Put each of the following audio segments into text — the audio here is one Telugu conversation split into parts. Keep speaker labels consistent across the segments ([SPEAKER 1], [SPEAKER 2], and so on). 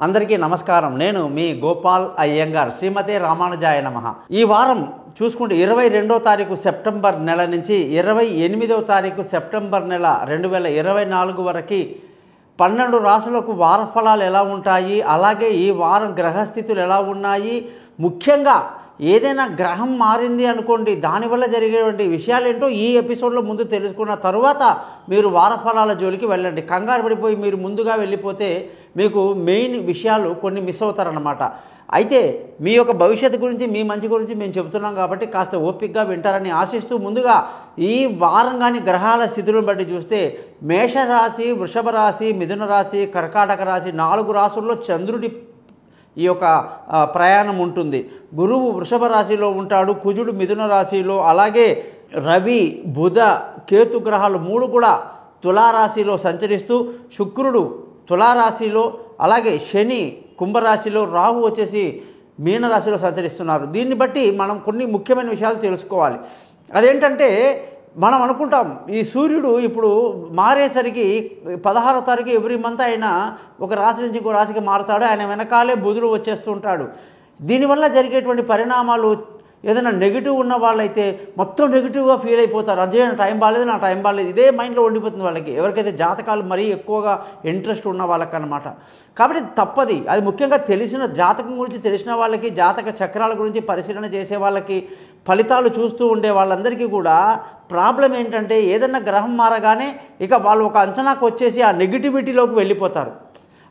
[SPEAKER 1] అందరికీ నమస్కారం. నేను మీ గోపాల్ అయ్యంగార్. శ్రీమతే రామానుజాయ నమః. ఈ వారం చూసుకుంటే 22వ తారీఖు సెప్టెంబర్ నెల నుంచి 28వ తారీఖు సెప్టెంబర్ నెల 2024 వరకు 12 రాశులకు వార ఫలాలు ఎలా ఉంటాయి, అలాగే ఈ వారం గ్రహస్థితులు ఎలా ఉన్నాయి, ముఖ్యంగా ఏదైనా గ్రహం మారింది అనుకోండి దానివల్ల జరిగేటువంటి విషయాలు ఏంటో ఈ ఎపిసోడ్లో ముందు తెలుసుకున్న తరువాత మీరు వారఫలాల జోలికి వెళ్ళండి. కంగారు పడిపోయి మీరు ముందుగా వెళ్ళిపోతే మీకు మెయిన్ విషయాలు కొన్ని మిస్ అవుతారన్నమాట. అయితే మీ యొక్క భవిష్యత్తు గురించి, మీ మంచి గురించి మేము చెబుతున్నాం కాబట్టి కాస్త ఓపికగా వింటారని ఆశిస్తూ ముందుగా ఈ వారం కానీ గ్రహాల స్థితులను బట్టి చూస్తే మేషరాశి, వృషభ రాశి, మిథున రాశి, కర్కాటక రాశి 4 రాశుల్లో చంద్రుడి ఈ యొక్క ప్రయాణం ఉంటుంది. గురువు వృషభ రాశిలో ఉంటాడు, కుజుడు మిథున రాశిలో, అలాగే రవి, బుధ, కేతు గ్రహాలు 3 కూడా తులారాశిలో సంచరిస్తూ, శుక్రుడు తులారాశిలో, అలాగే శని కుంభరాశిలో, రాహు వచ్చేసి మీనరాశిలో సంచరిస్తున్నారు. దీన్ని బట్టి మనం కొన్ని ముఖ్యమైన విషయాలు తెలుసుకోవాలి. అదేంటంటే మనం అనుకుంటాం ఈ సూర్యుడు ఇప్పుడు మారేసరికి 16వ తారీఖు ఎవ్రీ మంత్ ఆయన ఒక రాశి నుంచి ఇంకో రాశికి మారుతాడు, ఆయన వెనకాలే బుధుడు వచ్చేస్తుంటాడు. దీనివల్ల జరిగేటువంటి పరిణామాలు ఏదైనా నెగిటివ్ ఉన్న వాళ్ళైతే మొత్తం నెగిటివ్గా ఫీల్ అయిపోతారు. అదే నా టైం బాగాలేదు, నా టైం బాగాలేదు, ఇదే మైండ్లో ఉండిపోతుంది వాళ్ళకి, ఎవరికైతే జాతకాలు మరీ ఎక్కువగా ఇంట్రెస్ట్ ఉన్న వాళ్ళకన్నమాట. కాబట్టి తప్పది. అది ముఖ్యంగా తెలిసిన జాతకం గురించి తెలిసిన వాళ్ళకి, జాతక చక్రాల గురించి పరిశీలన చేసే వాళ్ళకి, ఫలితాలు చూస్తూ ఉండే వాళ్ళందరికీ కూడా ప్రాబ్లం ఏంటంటే ఏదన్నా గ్రహం మారగానే ఇక వాళ్ళు ఒక అంచనాకు వచ్చేసి ఆ నెగిటివిటీలోకి వెళ్ళిపోతారు.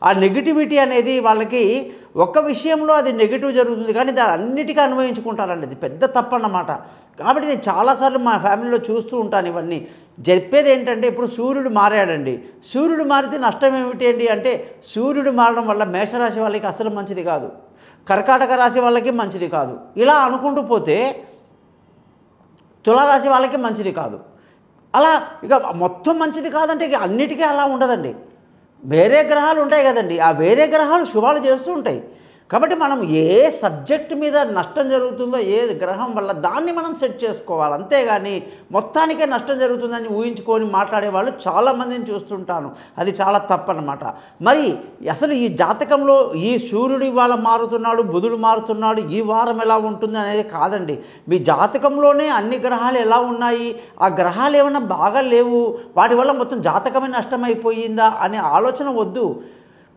[SPEAKER 1] ఆ నెగిటివిటీ అనేది వాళ్ళకి ఒక్క విషయంలో అది నెగిటివ్ జరుగుతుంది కానీ దాన్ని అన్నిటికీ అన్వయించుకుంటారండి. అది పెద్ద తప్పన్నమాట. కాబట్టి నేను చాలాసార్లు మా ఫ్యామిలీలో చూస్తూ ఉంటాను ఇవన్నీ. చెప్పేది ఏంటంటే ఇప్పుడు సూర్యుడు మారాడండి, సూర్యుడు మారితే నష్టం ఏమిటి అండి అంటే సూర్యుడు మారడం వల్ల మేషరాశి వాళ్ళకి అసలు మంచిది కాదు, కర్కాటక రాశి వాళ్ళకి మంచిది కాదు, ఇలా అనుకుంటూ పోతే తులారాశి వాళ్ళకి మంచిది కాదు. అలా ఇక మొత్తం మంచిది కాదంటే ఇక అన్నిటికీ అలా ఉండదండి. వేరే గ్రహాలు ఉంటాయి కదండి, ఆ వేరే గ్రహాలు శుభాలు చేస్తూ ఉంటాయి. కాబట్టి మనం ఏ సబ్జెక్ట్ మీద నష్టం జరుగుతుందో ఏ గ్రహం వల్ల దాన్ని మనం సెట్ చేసుకోవాలి. అంతేగాని మొత్తానికే నష్టం జరుగుతుందని ఊహించుకొని మాట్లాడే వాళ్ళు చాలామందిని చూస్తుంటాను. అది చాలా తప్పన్నమాట. మరి అసలు ఈ జాతకంలో ఈ సూర్యుడు ఇవాళ మారుతున్నాడు, బుధుడు మారుతున్నాడు, ఈ వారం ఎలా ఉంటుంది అనేది కాదండి. మీ జాతకంలోనే అన్ని గ్రహాలు ఎలా ఉన్నాయి, ఆ గ్రహాలు ఏమైనా బాగా లేవు, వాటి వల్ల మొత్తం జాతకమే నష్టమైపోయిందా అనే ఆలోచన వద్దు.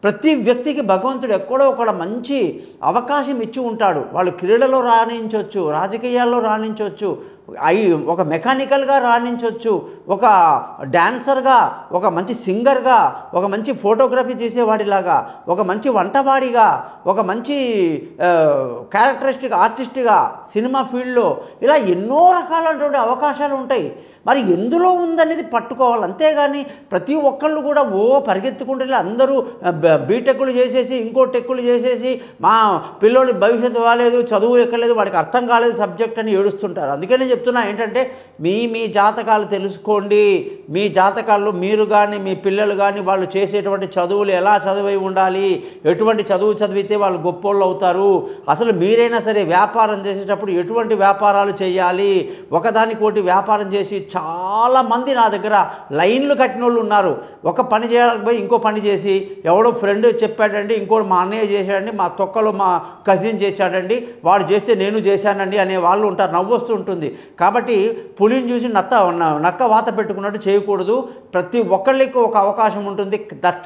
[SPEAKER 1] ప్రతి వ్యక్తికి భగవంతుడు ఎక్కడో ఒక మంచి అవకాశం ఇచ్చి ఉంటాడు. వాళ్ళు క్రీడలో రాణించవచ్చు, రాజకీయాల్లో రాణించవచ్చు, ఒక మెకానికల్గా రాణించవచ్చు, ఒక డాన్సర్గా, ఒక మంచి సింగర్గా, ఒక మంచి ఫోటోగ్రఫీ చేసేవాడిలాగా, ఒక మంచి వంటవాడిగా, ఒక మంచి క్యారెక్టరిస్టిక్ ఆర్టిస్ట్గా సినిమా ఫీల్డ్లో, ఇలా ఎన్నో రకాలైనటువంటి అవకాశాలు ఉంటాయి. మరి ఎందులో ఉందనేది పట్టుకోవాలి. అంతేగాని ప్రతి ఒక్కళ్ళు కూడా పరిగెత్తుకుంటే అందరూ బీటెక్కులు చేసేసి ఇంకో టెక్కులు చేసేసి మా పిల్లోడి భవిష్యత్తు కాలేదు, చదువు ఎక్కలేదు, వాడికి అర్థం కాలేదు సబ్జెక్ట్ అని ఏడుస్తుంటారు. అందుకనే చెప్తున్నా ఏంటంటే మీ జాతకాలు తెలుసుకోండి. మీ జాతకాల్లో మీరు కానీ మీ పిల్లలు కానీ వాళ్ళు చేసేటువంటి చదువులు ఎలా చదివి ఉండాలి, ఎటువంటి చదువు చదివితే వాళ్ళు గొప్పోళ్ళు అవుతారు, అసలు మీరైనా సరే వ్యాపారం చేసేటప్పుడు ఎటువంటి వ్యాపారాలు చేయాలి, ఒకదానికోటి వ్యాపారం చేసి చాలామంది నా దగ్గర లైన్లు కట్టిన వాళ్ళు ఉన్నారు. ఒక పని చేయకపోయి ఇంకో పని చేసి ఎవడో ఫ్రెండ్ చెప్పాడండి, ఇంకోటి మా అన్నయ్య చేశాడండి, మా తొక్కలో మా కజిన్ చేశాడండి, వాడు చేస్తే నేను చేశానండి అనే వాళ్ళు ఉంటారు. నవ్వొస్తూ ఉంటుంది. కాబట్టి పులిని చూసి నక్క వాత పెట్టుకున్నట్టు చేయకూడదు. ప్రతి ఒక్కళ్ళకి ఒక అవకాశం ఉంటుంది.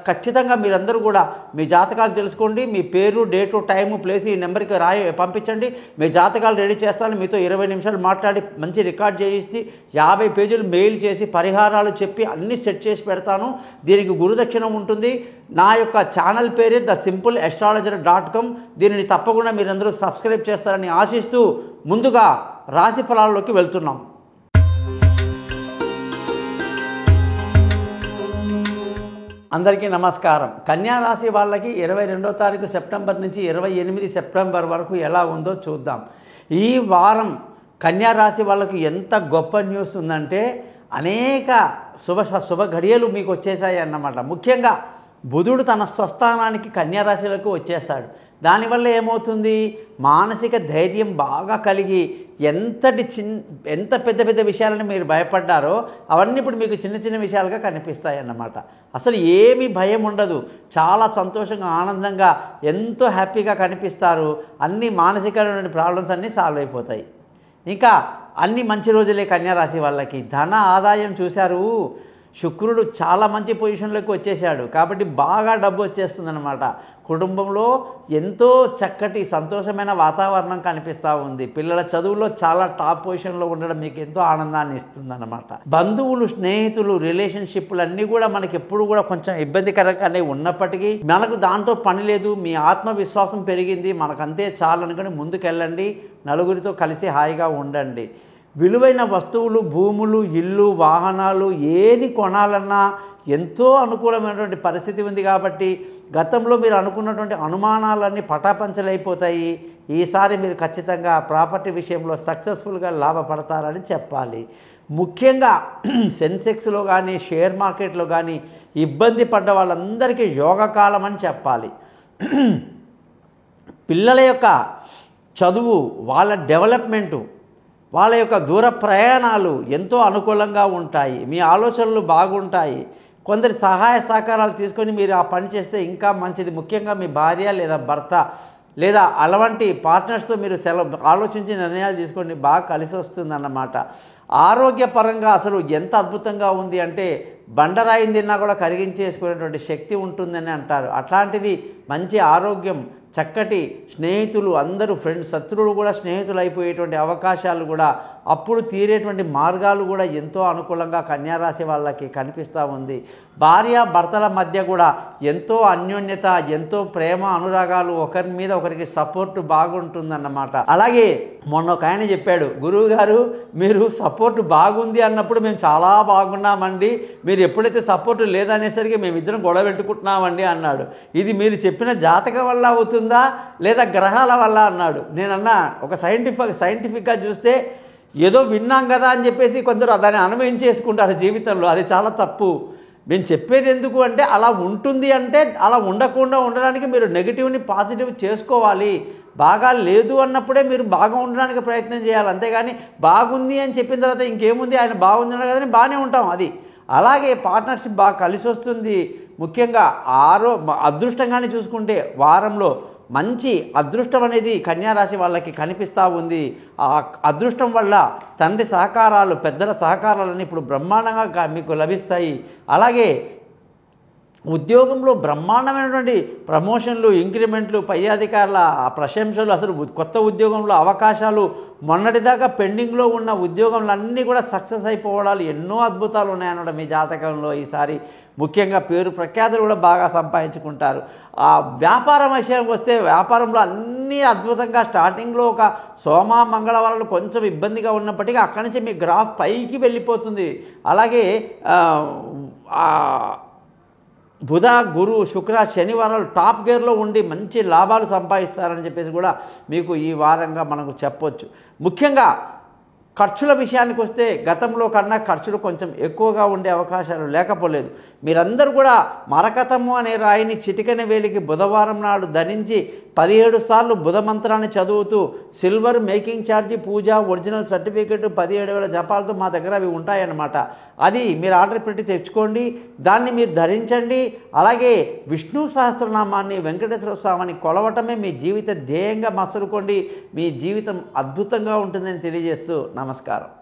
[SPEAKER 1] ఖచ్చితంగా మీరందరూ కూడా మీ జాతకాలు తెలుసుకోండి. మీ పేరు, డేటు, టైము, ప్లేస్ ఈ నెంబర్కి పంపించండి. మీ జాతకాలు రెడీ చేస్తాను. మీతో 20 నిమిషాలు మాట్లాడి మంచి రికార్డ్ చేయిస్తే 50 పేజీలు మెయిల్ చేసి పరిహారాలు చెప్పి అన్నీ సెట్ చేసి పెడతాను. దీనికి గురుదక్షిణ ఉంటుంది. నా యొక్క ఛానల్ పేరే thesimpleastrologer.com. దీనిని తప్పకుండా మీరందరూ సబ్స్క్రైబ్ చేస్తారని ఆశిస్తూ ముందుగా రాశి ఫలాల్లోకి వెళ్తున్నాం. అందరికీ నమస్కారం. కన్యా రాశి వాళ్ళకి 22వ తారీఖు సెప్టెంబర్ నుంచి 28 సెప్టెంబర్ వరకు ఎలా ఉందో చూద్దాం. ఈ వారం కన్యా రాశి వాళ్ళకి ఎంత గొప్ప న్యూస్ ఉందంటే అనేక శుభ ఘడియలు మీకు వచ్చేసాయి అన్నమాట. ముఖ్యంగా బుధుడు తన స్వస్థానానికి కన్యా రాశిలోకి వచ్చేస్తాడు. దానివల్ల ఏమవుతుంది, మానసిక ధైర్యం బాగా కలిగి ఎంత పెద్ద పెద్ద విషయాలని మీరు భయపడ్డారో అవన్నీ ఇప్పుడు మీకు చిన్న చిన్న విషయాలుగా కనిపిస్తాయి అన్నమాట. అసలు ఏమీ భయం ఉండదు, చాలా సంతోషంగా ఆనందంగా ఎంతో హ్యాపీగా కనిపిస్తారు. అన్ని మానసికమైన ప్రాబ్లమ్స్ అన్నీ సాల్వ్ అయిపోతాయి. ఇంకా అన్ని మంచి రోజులే కన్యా రాశి వాళ్ళకి. ధన ఆదాయం చూశారు, శుక్రుడు చాలా మంచి పొజిషన్లోకి వచ్చేసాడు కాబట్టి బాగా డబ్బు వచ్చేస్తుందన్నమాట. కుటుంబంలో ఎంతో చక్కటి సంతోషమైన వాతావరణం కనిపిస్తూ ఉంది. పిల్లల చదువులో చాలా టాప్ పొజిషన్లో ఉండడం మీకు ఎంతో ఆనందాన్ని ఇస్తుందన్నమాట. బంధువులు, స్నేహితులు, రిలేషన్షిప్లు అన్నీ కూడా మనకి ఎప్పుడు కూడా కొంచెం ఇబ్బందికరంగానే ఉన్నప్పటికీ మనకు దాంతో పని లేదు, మీ ఆత్మవిశ్వాసం పెరిగింది, మనకంతే చాలు అనుకుని ముందుకెళ్ళండి. నలుగురితో కలిసి హాయిగా ఉండండి. విలువైన వస్తువులు, భూములు, ఇల్లు, వాహనాలు ఏది కొనాలన్నా ఎంతో అనుకూలమైనటువంటి పరిస్థితి ఉంది కాబట్టి గతంలో మీరు అనుకున్నటువంటి అనుమానాలన్నీ పటాపంచలైపోతాయి. ఈసారి మీరు ఖచ్చితంగా ప్రాపర్టీ విషయంలో సక్సెస్ఫుల్గా లాభపడతారని చెప్పాలి. ముఖ్యంగా సెన్సెక్స్లో కానీ షేర్ మార్కెట్లో కానీ ఇబ్బంది పడ్డ వాళ్ళందరికీ యోగకాలం అని చెప్పాలి. పిల్లల యొక్క చదువు, వాళ్ళ డెవలప్మెంటు, వాళ్ళ యొక్క దూర ప్రయాణాలు ఎంతో అనుకూలంగా ఉంటాయి. మీ ఆలోచనలు బాగుంటాయి. కొందరి సహాయ సహకారాలు తీసుకొని మీరు ఆ పని చేస్తే ఇంకా మంచిది. ముఖ్యంగా మీ భార్య లేదా భర్త లేదా అలాంటి పార్ట్నర్స్తో మీరు ఆలోచించి నిర్ణయాలు తీసుకోండి, బాగా కలిసి వస్తుందన్నమాట. ఆరోగ్యపరంగా అసలు ఎంత అద్భుతంగా ఉంది అంటే బండరాయిని తిన్నా కూడా కరిగించేసుకునేటువంటి శక్తి ఉంటుందని అంటారు. అట్లాంటిది మంచి ఆరోగ్యం, చక్కటి స్నేహితులు, అందరూ ఫ్రెండ్స్, శత్రువులు కూడా స్నేహితులు అయిపోయేటువంటి అవకాశాలు కూడా, అప్పుడు తీరేటువంటి మార్గాలు కూడా ఎంతో అనుకూలంగా కన్యారాశి వాళ్ళకి కనిపిస్తూ ఉంది. భార్య భర్తల మధ్య కూడా ఎంతో అన్యోన్యత, ఎంతో ప్రేమ, అనురాగాలు, ఒకరి మీద ఒకరికి సపోర్టు బాగుంటుందన్నమాట. అలాగే మొన్న ఒక ఆయన చెప్పాడు, గురువు గారు మీరు సపోర్టు బాగుంది అన్నప్పుడు మేము చాలా బాగున్నామండి, మీరు ఎప్పుడైతే సపోర్టు లేదనేసరికి మేమిద్దరం గొడవ పెట్టుకుంటున్నామండి అన్నాడు. ఇది మీరు చెప్పిన జాతకం వల్ల అవుతుందా లేదా గ్రహాల వల్ల అన్నాడు. నేనన్నా ఒక సైంటిఫిక్గా చూస్తే ఏదో విన్నాం కదా అని చెప్పేసి కొందరు దాన్ని అనుభవించేసుకుంటారు జీవితంలో. అది చాలా తప్పు. నేను చెప్పేది ఎందుకు అంటే అలా ఉంటుంది అంటే అలా ఉండకుండా ఉండడానికి మీరు నెగిటివ్ని పాజిటివ్ చేసుకోవాలి. బాగా లేదు అన్నప్పుడే మీరు బాగా ఉండడానికి ప్రయత్నం చేయాలి. అంతేగాని బాగుంది అని చెప్పిన తర్వాత ఇంకేముంది ఆయన బాగుంది కదని బాగానే ఉంటాం. అది అలాగే పార్ట్నర్షిప్ బాగా కలిసి వస్తుంది. ముఖ్యంగా అదృష్టంగానే చూసుకుంటే వారంలో మంచి అదృష్టం అనేది కన్యారాశి వాళ్ళకి కనిపిస్తూ ఉంది. ఆ అదృష్టం వల్ల తండ్రి సహకారాలు, పెద్దల సహకారాలన్నీ ఇప్పుడు బ్రహ్మాండంగా మీకు లభిస్తాయి. అలాగే ఉద్యోగంలో బ్రహ్మాండమైనటువంటి ప్రమోషన్లు, ఇంక్రిమెంట్లు, పై అధికారుల ప్రశంసలు, అసలు కొత్త ఉద్యోగంలో అవకాశాలు, మొన్నటిదాకా పెండింగ్లో ఉన్న ఉద్యోగంలన్నీ కూడా సక్సెస్ అయిపోవడాలు, ఎన్నో అద్భుతాలు ఉన్నాయన్నమాట మీ జాతకంలో. ఈసారి ముఖ్యంగా పేరు ప్రఖ్యాతులు కూడా బాగా సంపాదించుకుంటారు. ఆ వ్యాపారం విషయం వస్తే వ్యాపారంలో అన్నీ అద్భుతంగా స్టార్టింగ్లో ఒక సోమ మంగళవారాలు కొంచెం ఇబ్బందిగా ఉన్నప్పటికీ అక్కడి నుంచి మీ గ్రాఫ్ పైకి వెళ్ళిపోతుంది. అలాగే బుధ, గురు, శుక్ర, శనివారాలు టాప్ గేర్లో ఉండి మంచి లాభాలు సంపాదిస్తారని చెప్పేసి కూడా మీకు ఈ వారంగా మనకు చెప్పొచ్చు. ముఖ్యంగా ఖర్చుల విషయానికి వస్తే గతంలో కన్నా ఖర్చులు కొంచెం ఎక్కువగా ఉండే అవకాశాలు లేకపోలేదు. మీరందరూ కూడా మరకతము అనే రాయిని చిటికెన వేలికి బుధవారం నాడు ధరించి 17 సార్లు బుధ మంత్రాన్ని చదువుతూ సిల్వర్ మేకింగ్ ఛార్జీ, పూజ, ఒరిజినల్ సర్టిఫికేట్ 17,000 జపాలతో మా దగ్గర అవి ఉంటాయన్నమాట. అది మీరు ఆర్డర్ పెట్టి తెచ్చుకోండి, దాన్ని మీరు ధరించండి. అలాగే విష్ణు సహస్రనామాన్ని, వెంకటేశ్వర స్వామిని కొలవటమే మీ జీవిత ధ్యేయంగా మసలుకోండి. మీ జీవితం అద్భుతంగా ఉంటుందని తెలియజేస్తూ నమస్కారం.